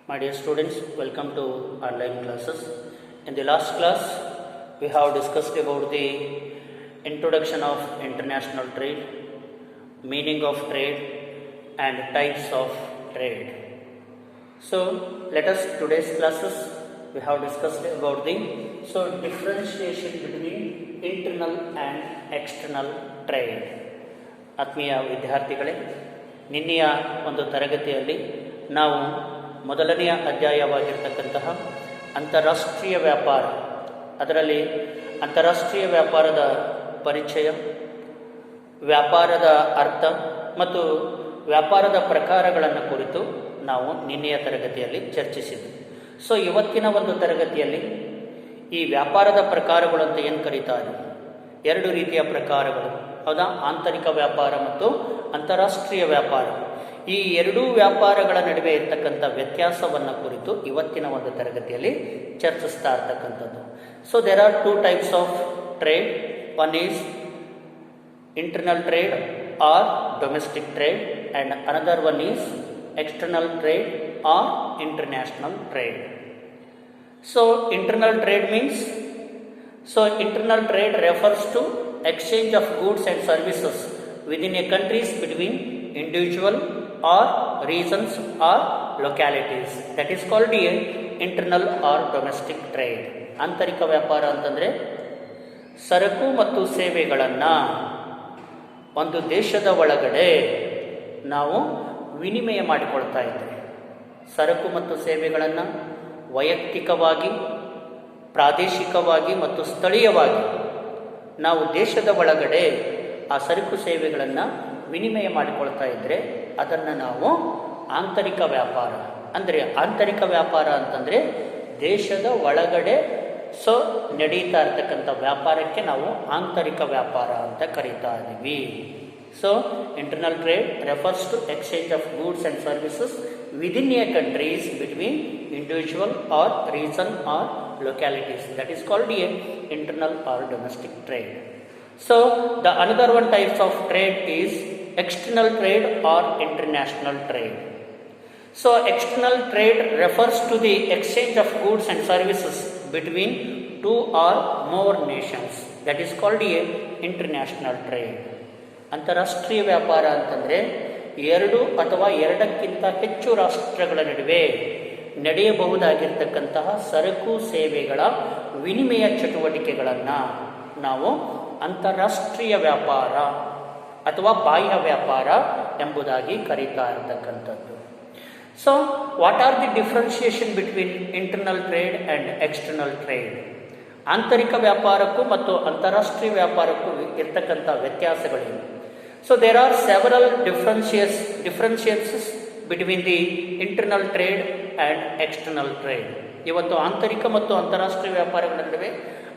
My dear students, welcome to online classes. In the last class, we have discussed about the introduction of international trade, meaning of trade, and types of trade. So, let us today's classes we have discussed about the differentiation between internal and external trade. ಆತ್ಮೀಯ ವಿದ್ಯಾರ್ಥಿಗಳೇ, ನಿನ್ನೆಯ ಒಂದು ತರಗತಿಯಲ್ಲಿ ನಾವು ಮೊದಲನೆಯ ಅಧ್ಯಾಯವಾಗಿರ್ತಕ್ಕಂತಹ ಅಂತಾರಾಷ್ಟ್ರೀಯ ವ್ಯಾಪಾರ, ಅದರಲ್ಲಿ ಅಂತಾರಾಷ್ಟ್ರೀಯ ವ್ಯಾಪಾರದ ಪರಿಚಯ, ವ್ಯಾಪಾರದ ಅರ್ಥ ಮತ್ತು ವ್ಯಾಪಾರದ ಪ್ರಕಾರಗಳನ್ನು ಕುರಿತು ನಾವು ನಿನ್ನೆಯ ತರಗತಿಯಲ್ಲಿ ಚರ್ಚಿಸಿದ್ವಿ. ಇವತ್ತಿನ ಒಂದು ತರಗತಿಯಲ್ಲಿ ಈ ವ್ಯಾಪಾರದ ಪ್ರಕಾರಗಳು ಅಂತ ಏನು ಕರೀತಾರೆ, ಎರಡು ರೀತಿಯ ಪ್ರಕಾರಗಳು, ಹೌದಾ? ಆಂತರಿಕ ವ್ಯಾಪಾರ ಮತ್ತು ಅಂತಾರಾಷ್ಟ್ರೀಯ ವ್ಯಾಪಾರ. ಈ ಎರಡೂ ವ್ಯಾಪಾರಗಳ ನಡುವೆ ಇರತಕ್ಕಂಥ ವ್ಯತ್ಯಾಸವನ್ನು ಕುರಿತು ಇವತ್ತಿನ ಒಂದು ತರಗತಿಯಲ್ಲಿ ಚರ್ಚಿಸ್ತಾ ಇರ್ತಕ್ಕಂಥದ್ದು. There are two types of trade. One is internal trade or domestic trade and another one is external trade or international trade. Internal trade means, internal trade refers to exchange of goods and services within a countries between individual or regions or localities. That is called a internal or domestic trade. ಆಂತರಿಕ ವ್ಯಾಪಾರ ಅಂತಂದರೆ ಸರಕು ಮತ್ತು ಸೇವೆಗಳನ್ನು ಒಂದು ದೇಶದ ಒಳಗಡೆ ನಾವು ವಿನಿಮಯ ಮಾಡಿಕೊಳ್ತಾ ಇದ್ದೇವೆ. ಸರಕು ಮತ್ತು ಸೇವೆಗಳನ್ನು ವೈಯಕ್ತಿಕವಾಗಿ, ಪ್ರಾದೇಶಿಕವಾಗಿ ಮತ್ತು ಸ್ಥಳೀಯವಾಗಿ ನಾವು ದೇಶದ ಒಳಗಡೆ ಆ ಸರಕು ಸೇವೆಗಳನ್ನು ವಿನಿಮಯ ಮಾಡಿಕೊಳ್ತಾ ಇದ್ದರೆ ಅದನ್ನು ನಾವು ಆಂತರಿಕ ವ್ಯಾಪಾರ ಅಂದರೆ, ಆಂತರಿಕ ವ್ಯಾಪಾರ ಅಂತಂದರೆ ದೇಶದ ಒಳಗಡೆ ನಡೀತಾ ಇರ್ತಕ್ಕಂಥ ವ್ಯಾಪಾರಕ್ಕೆ ನಾವು ಆಂತರಿಕ ವ್ಯಾಪಾರ ಅಂತ ಕರೀತಾ ಇದ್ದೀವಿ. Internal trade refers to exchange of goods and services within a countries between individual or region or localities. That is called a internal or domestic trade. The another one types of trade is external trade or international trade. External trade refers to the exchange of goods and services between two or more nations. That is called a international trade. ಅಂತಾರಾಷ್ಟ್ರೀಯ ವ್ಯಾಪಾರ ಅಂತಂದರೆ ಎರಡು ಅಥವಾ ಎರಡಕ್ಕಿಂತ ಹೆಚ್ಚು ರಾಷ್ಟ್ರಗಳ ನಡುವೆ ನಡೆಯಬಹುದಾಗಿರ್ತಕ್ಕಂತಹ ಸರಕು ಸೇವೆಗಳ ವಿನಿಮಯ ಚಟುವಟಿಕೆಗಳನ್ನು ನಾವು ಅಂತಾರಾಷ್ಟ್ರೀಯ ವ್ಯಾಪಾರ ಅಥವಾ ಬಾಹ್ಯ ವ್ಯಾಪಾರ ಎಂಬುದಾಗಿ ಕರೀತಾ ಇರತಕ್ಕಂಥದ್ದು. What are the differentiation between internal trade and external trade? ಆಂತರಿಕ ವ್ಯಾಪಾರಕ್ಕೂ ಮತ್ತು ಅಂತಾರಾಷ್ಟ್ರೀಯ ವ್ಯಾಪಾರಕ್ಕೂ ಇರ್ತಕ್ಕಂಥ ವ್ಯತ್ಯಾಸಗಳೇನು? There are several differentiations between the internal trade and external trade. ಇವತ್ತು ಆಂತರಿಕ ಮತ್ತು ಅಂತಾರಾಷ್ಟ್ರೀಯ ವ್ಯಾಪಾರಗಳ ನಡುವೆ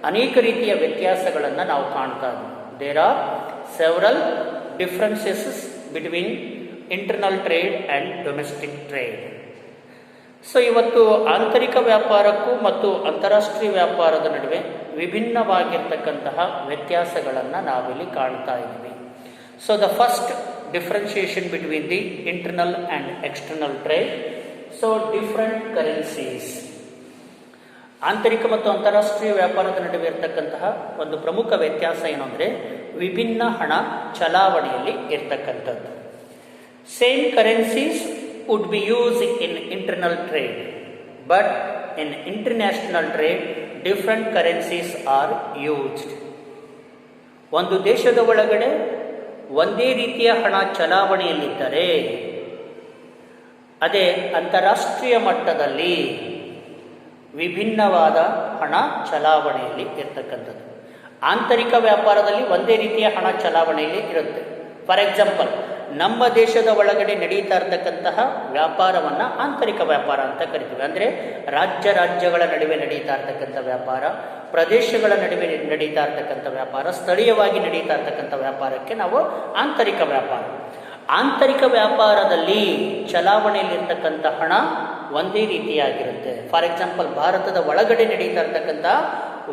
ಅನೇಕ ರೀತಿಯ ವ್ಯತ್ಯಾಸಗಳನ್ನು ನಾವು ಕಾಣ್ತಾ ಇದ್ದೀವಿ. There are several differences between internal trade and domestic trade. ಇವತ್ತು ಆಂತರಿಕ ವ್ಯಾಪಾರಕ್ಕೂ ಮತ್ತು ಅಂತಾರಾಷ್ಟ್ರೀಯ ವ್ಯಾಪಾರದ ನಡುವೆ ವಿಭಿನ್ನವಾಗಿರ್ತಕ್ಕಂತಹ ವ್ಯತ್ಯಾಸಗಳನ್ನು ನಾವಿಲ್ಲಿ ಕಾಣ್ತಾ ಇದ್ದೀವಿ. The first differentiation between the internal and external trade. Different currencies. ಆಂತರಿಕ ಮತ್ತು ಅಂತಾರಾಷ್ಟ್ರೀಯ ವ್ಯಾಪಾರದ ನಡುವೆ ಇರತಕ್ಕಂತಹ ಒಂದು ಪ್ರಮುಖ ವ್ಯತ್ಯಾಸ ಏನು ಅಂದರೆ ವಿಭಿನ್ನ ಹಣ ಚಲಾವಣೆಯಲ್ಲಿ ಇರ್ತಕ್ಕಂಥದ್ದು. Same currencies would be used in internal trade, but in international trade different currencies are used. ಒಂದು ದೇಶದ ಒಳಗಡೆ ಒಂದೇ ರೀತಿಯ ಹಣ ಚಲಾವಣೆಯಲ್ಲಿದ್ದರೆ ಅದೇ ಅಂತಾರಾಷ್ಟ್ರೀಯ ಮಟ್ಟದಲ್ಲಿ ವಿಭಿನ್ನವಾದ ಹಣ ಚಲಾವಣೆಯಲ್ಲಿ ಇರ್ತಕ್ಕಂಥದ್ದು. ಆಂತರಿಕ ವ್ಯಾಪಾರದಲ್ಲಿ ಒಂದೇ ರೀತಿಯ ಹಣ ಚಲಾವಣೆಯಲ್ಲಿ ಇರುತ್ತೆ. ಫಾರ್ ಎಕ್ಸಾಂಪಲ್, ನಮ್ಮ ದೇಶದ ಒಳಗಡೆ ನಡೀತಾ ಇರ್ತಕ್ಕಂತಹ ವ್ಯಾಪಾರವನ್ನು ಆಂತರಿಕ ವ್ಯಾಪಾರ ಅಂತ ಕರಿತೀವಿ. ಅಂದರೆ ರಾಜ್ಯಗಳ ನಡುವೆ ನಡೀತಾ ಇರ್ತಕ್ಕಂಥ ವ್ಯಾಪಾರ, ಪ್ರದೇಶಗಳ ನಡುವೆ ನಡೀತಾ ಇರ್ತಕ್ಕಂಥ ವ್ಯಾಪಾರ, ಸ್ಥಳೀಯವಾಗಿ ನಡೀತಾ ಇರ್ತಕ್ಕಂಥ ವ್ಯಾಪಾರಕ್ಕೆ ನಾವು ಆಂತರಿಕ ವ್ಯಾಪಾರ. ಆಂತರಿಕ ವ್ಯಾಪಾರದಲ್ಲಿ ಚಲಾವಣೆಯಲ್ಲಿರ್ತಕ್ಕಂಥ ಹಣ ಒಂದೇ ರೀತಿಯಾಗಿರುತ್ತೆ. ಫಾರ್ ಎಕ್ಸಾಂಪಲ್, ಭಾರತದ ಒಳಗಡೆ ನಡೀತಾ ಇರ್ತಕ್ಕಂಥ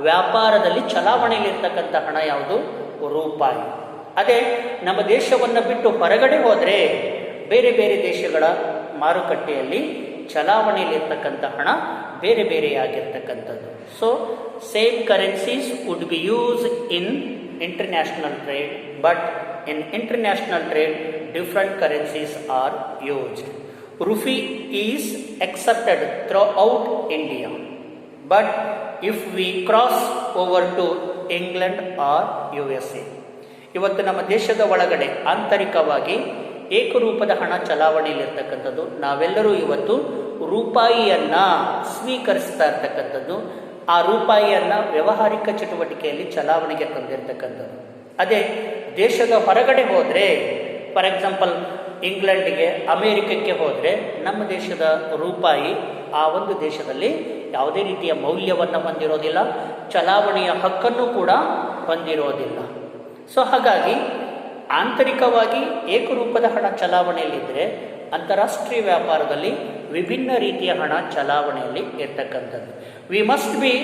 ವ್ಯಾಪಾರದಲ್ಲಿ ಚಲಾವಣೆಯಲ್ಲಿರ್ತಕ್ಕಂಥ ಹಣ ಯಾವುದು? ರೂಪಾಯಿ. ಅದೇ ನಮ್ಮ ದೇಶವನ್ನು ಬಿಟ್ಟು ಹೊರಗಡೆ ಹೋದರೆ ಬೇರೆ ಬೇರೆ ದೇಶಗಳ ಮಾರುಕಟ್ಟೆಯಲ್ಲಿ ಚಲಾವಣೆಯಲ್ಲಿರ್ತಕ್ಕಂಥ ಹಣ ಬೇರೆ ಬೇರೆಯಾಗಿರ್ತಕ್ಕಂಥದ್ದು. So same currencies would be use in international trade, but in international trade different currencies are used. Rupee is accepted throughout India, but if we cross over to England or USA, ಇವತ್ತು ನಮ್ಮ ದೇಶದ ಒಳಗಡೆ ಆಂತರಿಕವಾಗಿ ಏಕರೂಪದ ಹಣ ಚಲಾವಣೆಯಲ್ಲಿರ್ತಕ್ಕಂಥದ್ದು. ನಾವೆಲ್ಲರೂ ಇವತ್ತು ರೂಪಾಯಿಯನ್ನ ಸ್ವೀಕರಿಸ್ತಾ ಇರ್ತಕ್ಕಂಥದ್ದು, ಆ ರೂಪಾಯಿಯನ್ನ ವ್ಯಾವಹಾರಿಕ ಚಟುವಟಿಕೆಯಲ್ಲಿ ಚಲಾವಣೆಗೆ ತಂದಿರತಕ್ಕಂಥದ್ದು. ಅದೇ ದೇಶದ ಹೊರಗಡೆ ಹೋದರೆ, ಫಾರ್ ಎಕ್ಸಾಂಪಲ್ ಇಂಗ್ಲೆಂಡ್ಗೆ, ಅಮೇರಿಕಕ್ಕೆ ಹೋದರೆ ನಮ್ಮ ದೇಶದ ರೂಪಾಯಿ ಆ ಒಂದು ದೇಶದಲ್ಲಿ ಯಾವುದೇ ರೀತಿಯ ಮೌಲ್ಯವನ್ನು ಹೊಂದಿರೋದಿಲ್ಲ, ಚಲಾವಣೆಯ ಹಕ್ಕನ್ನು ಕೂಡ ಹೊಂದಿರೋದಿಲ್ಲ. ಸೊ ಹಾಗಾಗಿ ಆಂತರಿಕವಾಗಿ ಏಕರೂಪದ ಹಣ ಚಲಾವಣೆಯಲ್ಲಿದ್ದರೆ ಅಂತಾರಾಷ್ಟ್ರೀಯ ವ್ಯಾಪಾರದಲ್ಲಿ ವಿಭಿನ್ನ ರೀತಿಯ ಹಣ ಚಲಾವಣೆಯಲ್ಲಿ ಇರ್ತಕ್ಕಂಥದ್ದು. We must be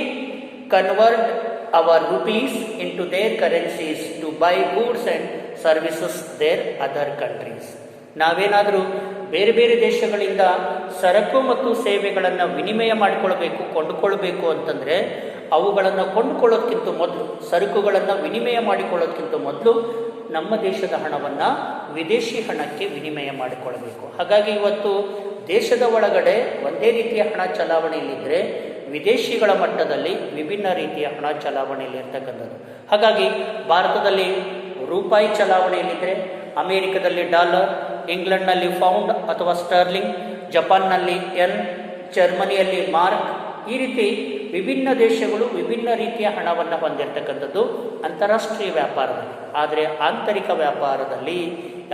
convert our rupees into their currencies to buy goods and services their other countries. ನಾವೇನಾದರೂ ಬೇರೆ ಬೇರೆ ದೇಶಗಳಿಂದ ಸರಕು ಮತ್ತು ಸೇವೆಗಳನ್ನು ವಿನಿಮಯ ಮಾಡಿಕೊಳ್ಬೇಕು, ಕೊಂಡುಕೊಳ್ಬೇಕು ಅಂತಂದರೆ ಅವುಗಳನ್ನು ಕೊಂಡುಕೊಳ್ಳೋದಕ್ಕಿಂತ ಮೊದಲು, ಸರಕುಗಳನ್ನು ವಿನಿಮಯ ಮಾಡಿಕೊಳ್ಳೋದಕ್ಕಿಂತ ಮೊದಲು ನಮ್ಮ ದೇಶದ ಹಣವನ್ನು ವಿದೇಶಿ ಹಣಕ್ಕೆ ವಿನಿಮಯ ಮಾಡಿಕೊಳ್ಬೇಕು. ಹಾಗಾಗಿ ಇವತ್ತು ದೇಶದ ಒಳಗಡೆ ಒಂದೇ ರೀತಿಯ ಹಣ ಚಲಾವಣೆಯಲ್ಲಿದ್ದರೆ ವಿದೇಶಿಗಳ ಮಟ್ಟದಲ್ಲಿ ವಿಭಿನ್ನ ರೀತಿಯ ಹಣ ಚಲಾವಣೆಯಲ್ಲಿ ಇರ್ತಕ್ಕಂಥದ್ದು. ಹಾಗಾಗಿ ಭಾರತದಲ್ಲಿ ರೂಪಾಯಿ ಚಲಾವಣೆಯಲ್ಲಿದ್ದರೆ ಅಮೇರಿಕದಲ್ಲಿ ಡಾಲರ್, ಇಂಗ್ಲೆಂಡ್ನಲ್ಲಿ ಪೌಂಡ್ ಅಥವಾ ಸ್ಟರ್ಲಿಂಗ್, ಜಪಾನ್ನಲ್ಲಿ ಯೆನ್, ಜರ್ಮನಿಯಲ್ಲಿ ಮಾರ್ಕ್, ಈ ರೀತಿ ವಿಭಿನ್ನ ದೇಶಗಳು ವಿಭಿನ್ನ ರೀತಿಯ ಹಣವನ್ನು ಹೊಂದಿರತಕ್ಕಂಥದ್ದು ಅಂತಾರಾಷ್ಟ್ರೀಯ ವ್ಯಾಪಾರದಲ್ಲಿ. ಆದರೆ ಆಂತರಿಕ ವ್ಯಾಪಾರದಲ್ಲಿ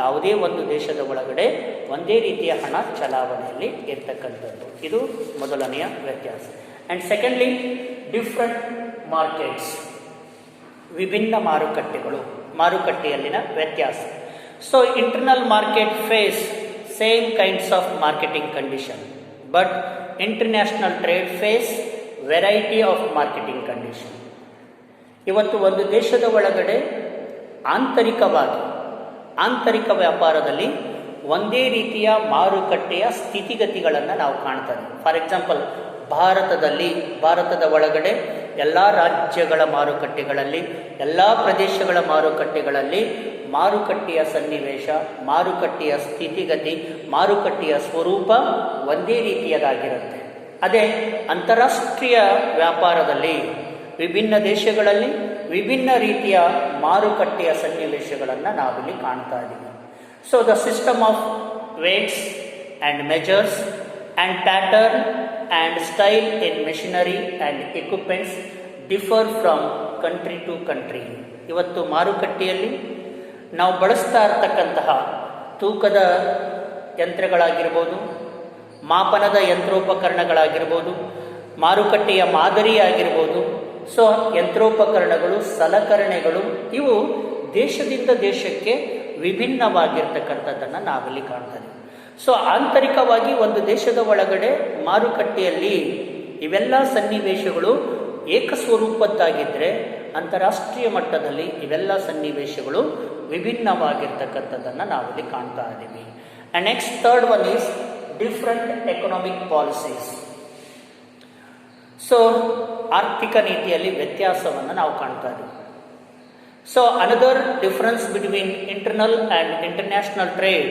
ಯಾವುದೇ ಒಂದು ದೇಶದ ಒಳಗಡೆ ಒಂದೇ ರೀತಿಯ ಹಣ ಚಲಾವಣೆಯಲ್ಲಿ ಇರ್ತಕ್ಕಂಥದ್ದು. ಇದು ಮೊದಲನೆಯ ವ್ಯತ್ಯಾಸ. ಆ್ಯಂಡ್ ಸೆಕೆಂಡ್ಲಿ, ಡಿಫ್ರೆಂಟ್ ಮಾರ್ಕೆಟ್ಸ್, ವಿಭಿನ್ನ ಮಾರುಕಟ್ಟೆಗಳು, ಮಾರುಕಟ್ಟೆಯಲ್ಲಿನ ವ್ಯತ್ಯಾಸ. So internal market face same kinds of marketing condition, but international trade face variety of marketing condition. ಇವತ್ತು ಒಂದು ದೇಶದ ಒಳಗಡೆ ಆಂತರಿಕವಾಗಿ, ಆಂತರಿಕ ವ್ಯಾಪಾರದಲ್ಲಿ ಒಂದೇ ರೀತಿಯ ಮಾರುಕಟ್ಟೆಯ ಸ್ಥಿತಿಗತಿಗಳನ್ನು ನಾವು ಕಾಣ್ತೇವೆ. ಫಾರ್ ಎಕ್ಸಾಂಪಲ್, ಭಾರತದ ಒಳಗಡೆ ಎಲ್ಲ ರಾಜ್ಯಗಳ ಮಾರುಕಟ್ಟೆಗಳಲ್ಲಿ, ಎಲ್ಲ ಪ್ರದೇಶಗಳ ಮಾರುಕಟ್ಟೆಗಳಲ್ಲಿ ಮಾರುಕಟ್ಟೆಯ ಸನ್ನಿವೇಶ, ಮಾರುಕಟ್ಟೆಯ ಸ್ಥಿತಿಗತಿ, ಮಾರುಕಟ್ಟೆಯ ಸ್ವರೂಪ ಒಂದೇ ರೀತಿಯದಾಗಿರುತ್ತೆ. ಅದೇ ಅಂತಾರಾಷ್ಟ್ರೀಯ ವ್ಯಾಪಾರದಲ್ಲಿ ವಿಭಿನ್ನ ದೇಶಗಳಲ್ಲಿ ವಿಭಿನ್ನ ರೀತಿಯ ಮಾರುಕಟ್ಟೆಯ ಸನ್ನಿವೇಶಗಳನ್ನು ನಾವಿಲ್ಲಿ ಕಾಣ್ತಾ ಇದ್ದೀವಿ. So the system of weights and measures and pattern and style in machinery and equipments differ from country to country. ಇವತ್ತು ಮಾರುಕಟ್ಟೆಯಲ್ಲಿ ನಾವು ಬಳಸ್ತಾ ಇರ್ತಕ್ಕಂತಹ ತೂಕದ ಯಂತ್ರಗಳಾಗಿರ್ಬೋದು, ಮಾಪನದ ಯಂತ್ರೋಪಕರಣಗಳಾಗಿರ್ಬೋದು, ಮಾರುಕಟ್ಟೆಯ ಮಾದರಿಯಾಗಿರ್ಬೋದು, ಸೊ ಯಂತ್ರೋಪಕರಣಗಳು, ಸಲಕರಣೆಗಳು ಇವು ದೇಶದಿಂದ ದೇಶಕ್ಕೆ ವಿಭಿನ್ನವಾಗಿರ್ತಕ್ಕಂಥದ್ದನ್ನು ನಾವಿಲ್ಲಿ ಕಾಣ್ತೇವೆ. ಸೊ ಆಂತರಿಕವಾಗಿ ಒಂದು ದೇಶದ ಒಳಗಡೆ ಮಾರುಕಟ್ಟೆಯಲ್ಲಿ ಇವೆಲ್ಲ ಸನ್ನಿವೇಶಗಳು ಏಕಸ್ವರೂಪದ್ದಾಗಿದ್ದರೆ, ಅಂತಾರಾಷ್ಟ್ರೀಯ ಮಟ್ಟದಲ್ಲಿ ಇವೆಲ್ಲ ಸನ್ನಿವೇಶಗಳು ವಿಭಿನ್ನವಾಗಿರ್ತಕ್ಕಂಥದ್ದನ್ನು ನಾವಿಲ್ಲಿ ಕಾಣ್ತಾ ಇದ್ದೀವಿ. And next third one is different economic policies. So ಆರ್ಥಿಕ ನೀತಿಯಲ್ಲಿ ವ್ಯತ್ಯಾಸವನ್ನು ನಾವು ಕಾಣ್ತಾ ಇದ್ದೀವಿ. So another difference between internal and international trade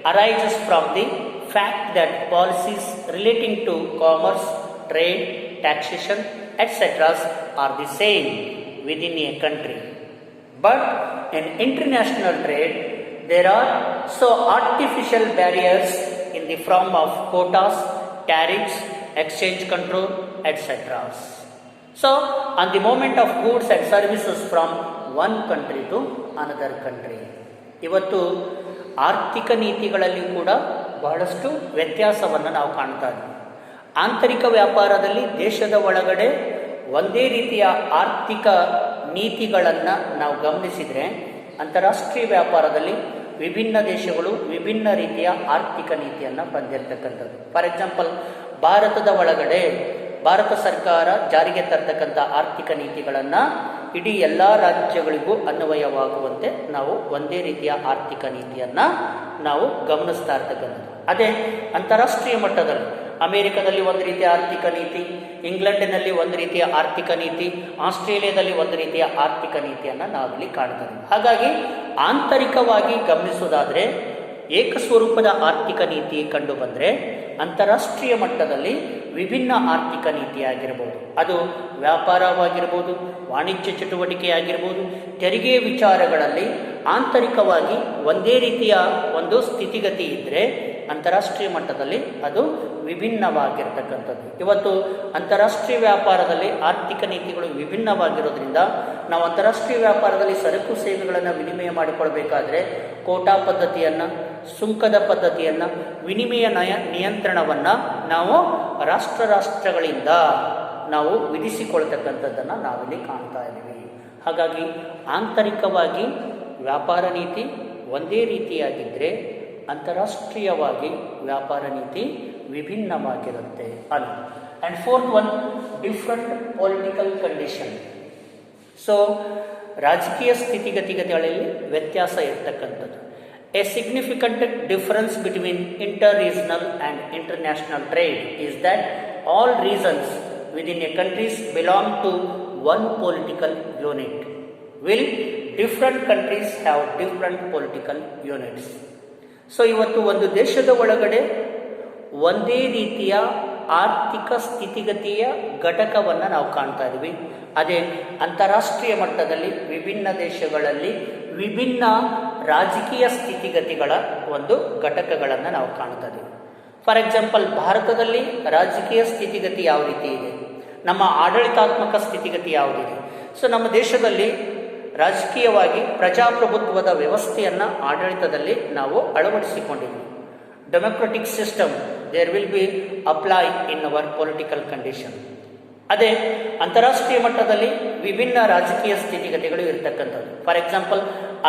arises from the fact that policies relating to commerce, trade, taxation, etc. are the same within a country. But in international trade, there are so artificial barriers in the form of quotas, tariffs, exchange control, etc. So, on the movement of goods and services from one country to another country. ಇವತ್ತು ಆರ್ಥಿಕ ನೀತಿಗಳಲ್ಲಿ ಕೂಡ ಬಹಳಷ್ಟು ವ್ಯತ್ಯಾಸವನ್ನು ನಾವು ಕಾಣ್ತಾ ಇದ್ದೀವಿ. ಆಂತರಿಕ ವ್ಯಾಪಾರದಲ್ಲಿ ದೇಶದ ಒಳಗಡೆ ಒಂದೇ ರೀತಿಯ ಆರ್ಥಿಕ ನೀತಿಗಳನ್ನು ನಾವು ಗಮನಿಸಿದರೆ, ಅಂತಾರಾಷ್ಟ್ರೀಯ ವ್ಯಾಪಾರದಲ್ಲಿ ವಿಭಿನ್ನ ದೇಶಗಳು ವಿಭಿನ್ನ ರೀತಿಯ ಆರ್ಥಿಕ ನೀತಿಯನ್ನು ಹೊಂದಿರತಕ್ಕಂಥದ್ದು. ಫಾರ್ ಎಕ್ಸಾಂಪಲ್, ಭಾರತದ ಒಳಗಡೆ ಭಾರತ ಸರ್ಕಾರ ಜಾರಿಗೆ ತರ್ತಕ್ಕಂಥ ಆರ್ಥಿಕ ನೀತಿಗಳನ್ನು ಇಡೀ ಎಲ್ಲ ರಾಜ್ಯಗಳಿಗೂ ಅನ್ವಯವಾಗುವಂತೆ ನಾವು ಒಂದೇ ರೀತಿಯ ಆರ್ಥಿಕ ನೀತಿಯನ್ನು ನಾವು ಗಮನಿಸ್ತಾ ಇರ್ತಕ್ಕಂಥದ್ದು. ಅದೇ ಅಂತಾರಾಷ್ಟ್ರೀಯ ಮಟ್ಟದಲ್ಲಿ ಅಮೆರಿಕದಲ್ಲಿ ಒಂದು ರೀತಿಯ ಆರ್ಥಿಕ ನೀತಿ, ಇಂಗ್ಲೆಂಡಿನಲ್ಲಿ ಒಂದು ರೀತಿಯ ಆರ್ಥಿಕ ನೀತಿ, ಆಸ್ಟ್ರೇಲಿಯಾದಲ್ಲಿ ಒಂದು ರೀತಿಯ ಆರ್ಥಿಕ ನೀತಿಯನ್ನು ನಾವಿಲ್ಲಿ ಕಾಣ್ತೇವೆ. ಹಾಗಾಗಿ ಆಂತರಿಕವಾಗಿ ಗಮನಿಸುವುದಾದರೆ ಏಕಸ್ವರೂಪದ ಆರ್ಥಿಕ ನೀತಿ ಕಂಡು ಬಂದರೆ ಅಂತಾರಾಷ್ಟ್ರೀಯ ಮಟ್ಟದಲ್ಲಿ ವಿಭಿನ್ನ ಆರ್ಥಿಕ ನೀತಿಯಾಗಿರ್ಬೋದು, ಅದು ವ್ಯಾಪಾರವಾಗಿರ್ಬೋದು, ವಾಣಿಜ್ಯ ಚಟುವಟಿಕೆ ಆಗಿರ್ಬೋದು, ತೆರಿಗೆ ವಿಚಾರಗಳಲ್ಲಿ ಆಂತರಿಕವಾಗಿ ಒಂದೇ ರೀತಿಯ ಒಂದು ಸ್ಥಿತಿಗತಿ ಇದ್ದರೆ ಅಂತಾರಾಷ್ಟ್ರೀಯ ಮಟ್ಟದಲ್ಲಿ ಅದು ವಿಭಿನ್ನವಾಗಿರ್ತಕ್ಕಂಥದ್ದು. ಇವತ್ತು ಅಂತಾರಾಷ್ಟ್ರೀಯ ವ್ಯಾಪಾರದಲ್ಲಿ ಆರ್ಥಿಕ ನೀತಿಗಳು ವಿಭಿನ್ನವಾಗಿರೋದ್ರಿಂದ ನಾವು ಅಂತಾರಾಷ್ಟ್ರೀಯ ವ್ಯಾಪಾರದಲ್ಲಿ ಸರಕು ಸೇವೆಗಳನ್ನು ವಿನಿಮಯ ಮಾಡಿಕೊಳ್ಬೇಕಾದ್ರೆ ಕೋಟಾ ಪದ್ಧತಿಯನ್ನು, ಸುಂಕದ ಪದ್ಧತಿಯನ್ನು, ವಿನಿಮಯ ನಿಯಂತ್ರಣವನ್ನು ನಾವು ರಾಷ್ಟ್ರಗಳಿಂದ ನಾವು ವಿಧಿಸಿಕೊಳ್ತಕ್ಕಂಥದ್ದನ್ನು ನಾವಿಲ್ಲಿ ಕಾಣ್ತಾ ಇದ್ದೀವಿ. ಹಾಗಾಗಿ ಆಂತರಿಕವಾಗಿ ವ್ಯಾಪಾರ ನೀತಿ ಒಂದೇ ರೀತಿಯಾಗಿದ್ದರೆ ಅಂತಾರಾಷ್ಟ್ರೀಯವಾಗಿ ವ್ಯಾಪಾರ ನೀತಿ ವಿಭಿನ್ನವಾಗಿರುತ್ತೆ ಅನ್ನೋದು. And fourth one, different political condition. So ರಾಜಕೀಯ ಸ್ಥಿತಿಗತಿಗಳಲ್ಲಿ ವ್ಯತ್ಯಾಸ ಇರ್ತಕ್ಕಂಥದ್ದು. A significant difference between inter regional and international trade is that all reasons within a countries belong to one political unit, will different countries have different political units. So ಇವತ್ತು ಒಂದು ದೇಶದ ಒಳಗಡೆ ಒಂದೇ ರೀತಿಯ ಆರ್ಥಿಕ ಸ್ಥಿತಿಗತಿಯ ಘಟಕವನ್ನು ನಾವು ಕಾಣ್ತಾ ಇದ್ದೀವಿ. ಅದೇ ಅಂತಾರಾಷ್ಟ್ರೀಯ ಮಟ್ಟದಲ್ಲಿ ವಿಭಿನ್ನ ದೇಶಗಳಲ್ಲಿ ವಿಭಿನ್ನ ರಾಜಕೀಯ ಸ್ಥಿತಿಗತಿಗಳ ಒಂದು ಘಟಕಗಳನ್ನು ನಾವು ಕಾಣ್ತಾ ಇದ್ದೀವಿ. ಫಾರ್ ಎಕ್ಸಾಂಪಲ್, ಭಾರತದಲ್ಲಿ ರಾಜಕೀಯ ಸ್ಥಿತಿಗತಿ ಯಾವ ರೀತಿ ಇದೆ, ನಮ್ಮ ಆಡಳಿತಾತ್ಮಕ ಸ್ಥಿತಿಗತಿ ಯಾವುದಿದೆ. ಸೊ ನಮ್ಮ ದೇಶದಲ್ಲಿ ರಾಜಕೀಯವಾಗಿ ಪ್ರಜಾಪ್ರಭುತ್ವದ ವ್ಯವಸ್ಥೆಯನ್ನು ಆಡಳಿತದಲ್ಲಿ ನಾವು ಅಳವಡಿಸಿಕೊಂಡಿದ್ದೀವಿ. Democratic system there will be apply in our political condition. ಅದೇ ಅಂತಾರಾಷ್ಟ್ರೀಯ ಮಟ್ಟದಲ್ಲಿ ವಿಭಿನ್ನ ರಾಜಕೀಯ ಸ್ಥಿತಿಗತಿಗಳು ಇರತಕ್ಕಂಥದ್ದು. ಫಾರ್ ಎಕ್ಸಾಂಪಲ್,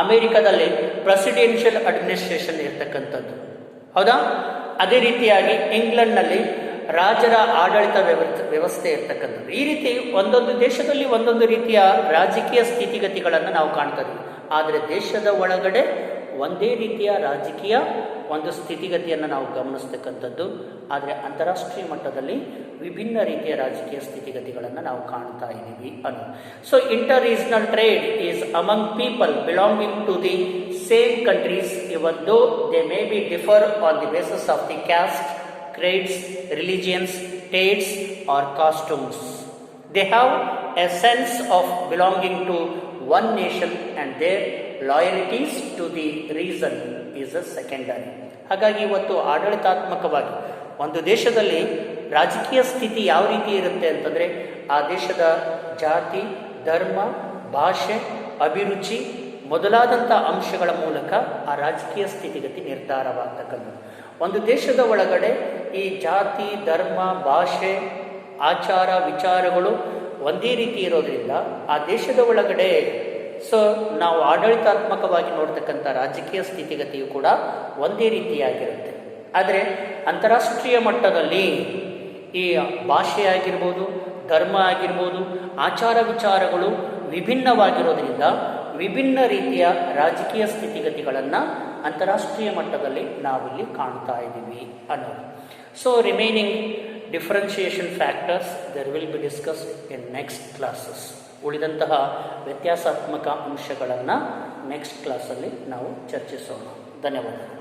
ಅಮೆರಿಕದಲ್ಲಿ ಪ್ರೆಸಿಡೆನ್ಷಿಯಲ್ ಅಡ್ಮಿನಿಸ್ಟ್ರೇಷನ್ ಇರತಕ್ಕಂಥದ್ದು, ಹೌದಾ? ಅದೇ ರೀತಿಯಾಗಿ ಇಂಗ್ಲೆಂಡ್ನಲ್ಲಿ ರಾಜರ ಆಡಳಿತ ವ್ಯವಸ್ಥೆ ಇರ್ತಕ್ಕಂಥದ್ದು. ಈ ರೀತಿ ಒಂದೊಂದು ದೇಶದಲ್ಲಿ ಒಂದೊಂದು ರೀತಿಯ ರಾಜಕೀಯ ಸ್ಥಿತಿಗತಿಗಳನ್ನು ನಾವು ಕಾಣ್ತಾ ಇದ್ದೀವಿ. ಆದರೆ ದೇಶದ ಒಳಗಡೆ ಒಂದೇ ರೀತಿಯ ರಾಜಕೀಯ ಒಂದು ಸ್ಥಿತಿಗತಿಯನ್ನು ನಾವು ಗಮನಿಸ್ತಕ್ಕಂಥದ್ದು. ಆದರೆ ಅಂತಾರಾಷ್ಟ್ರೀಯ ಮಟ್ಟದಲ್ಲಿ ವಿಭಿನ್ನ ರೀತಿಯ ರಾಜಕೀಯ ಸ್ಥಿತಿಗತಿಗಳನ್ನು ನಾವು ಕಾಣ್ತಾ ಇದ್ದೀವಿ ಅನ್ನೋದು. So inter regional trade is among people belonging to the same countries even though they may be differ on the basis of the caste, creeds, religions, tastes or costumes. They have a sense of belonging to one nation and their loyalties to the region is a secondary. ಹಾಗಾಗಿ ಇವತ್ತು ಆಡಳಿತಾತ್ಮಕವಾಗಿ ಒಂದು ದೇಶದಲ್ಲಿ ರಾಜಕೀಯ ಸ್ಥಿತಿ ಯಾವ ರೀತಿ ಇರುತ್ತೆ ಅಂತಂದರೆ ಆ ದೇಶದ ಜಾತಿ, ಧರ್ಮ, ಭಾಷೆ, ಅಭಿರುಚಿ ಮೊದಲಾದಂಥ ಅಂಶಗಳ ಮೂಲಕ ಆ ರಾಜಕೀಯ ಸ್ಥಿತಿಗತಿ ನಿರ್ಧಾರವಾಗ್ತಕ್ಕಂಥದ್ದು. ಒಂದು ದೇಶದ ಒಳಗಡೆ ಈ ಜಾತಿ, ಧರ್ಮ, ಭಾಷೆ, ಆಚಾರ, ವಿಚಾರಗಳು ಒಂದೇ ರೀತಿ ಇರೋದ್ರಿಂದ ಆ ದೇಶದ ಒಳಗಡೆ ಸೊ ನಾವು ಆಡಳಿತಾತ್ಮಕವಾಗಿ ನೋಡ್ತಕ್ಕಂಥ ರಾಜಕೀಯ ಸ್ಥಿತಿಗತಿಯು ಕೂಡ ಒಂದೇ ರೀತಿಯಾಗಿರುತ್ತೆ. ಆದರೆ ಅಂತಾರಾಷ್ಟ್ರೀಯ ಮಟ್ಟದಲ್ಲಿ ಈ ಭಾಷೆ ಆಗಿರ್ಬೋದು, ಧರ್ಮ ಆಗಿರ್ಬೋದು, ಆಚಾರ ವಿಚಾರಗಳು ವಿಭಿನ್ನವಾಗಿರೋದ್ರಿಂದ ವಿಭಿನ್ನ ರೀತಿಯ ರಾಜಕೀಯ ಸ್ಥಿತಿಗತಿಗಳನ್ನು ಅಂತಾರಾಷ್ಟ್ರೀಯ ಮಟ್ಟದಲ್ಲಿ ನಾವಿಲ್ಲಿ ಕಾಣ್ತಾ ಇದ್ದೀವಿ ಅನ್ನೋದು. So remaining differentiation factors there will be discussed in next classes. ಉಳಿದಂತಹ ವ್ಯತ್ಯಾಸಾತ್ಮಕ ಅಂಶಗಳನ್ನು ನೆಕ್ಸ್ಟ್ ಕ್ಲಾಸಲ್ಲಿ ನಾವು ಚರ್ಚಿಸೋಣ. ಧನ್ಯವಾದಗಳು.